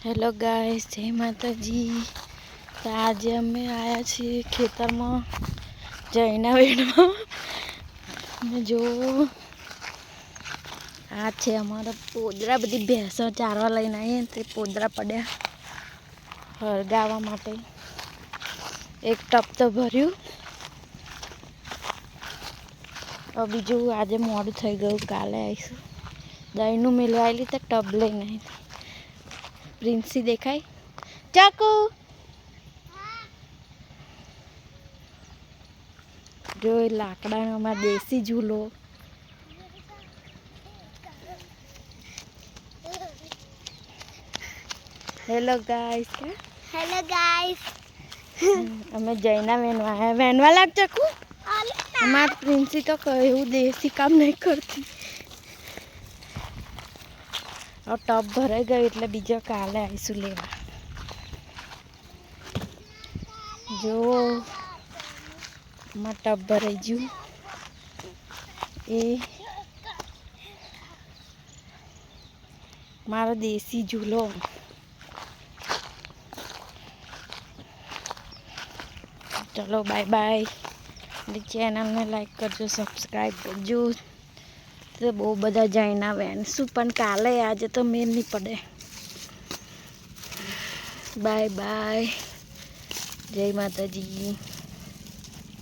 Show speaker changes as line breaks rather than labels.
Hello guys, जय माता जी। तो आज अमे आया छे खेतर में जैना वेणवा ने जो आ छे अमारा पोदरा बधी भैंसो चारवा लईने आए ते पोदरा पड्या हरगावा माटे एक टप तो भर्यु। बीजू आज मोडू थई गयुं, काले आवीशुं। दहीनु मेलवा आवेली तो टब लईने आई। प्रिंसी देखाय चाकू जो लाकड़ा में देसी झूलो। Hello guys. क्या
हेलो गाइस।
हमें जैना वेनवा है। वेनवा लाग चाकू। हमारी प्रिंसी तो कहूँ देसी काम नहीं करती। और टब भराई गई એટલે બીજો કાલે આવીશું લેવા। जो માં ટબ ભરાઈ ગયું એ મારો દેશી ઝૂલો। चलो बाय बाय। चैनल ने लाइक करजो, सब्सक्राइब करजो। तो बहुत बधा जाइना वेणसुं पण काले आज तो मेल नहीं पड़े। Bye bye. जय माता जी।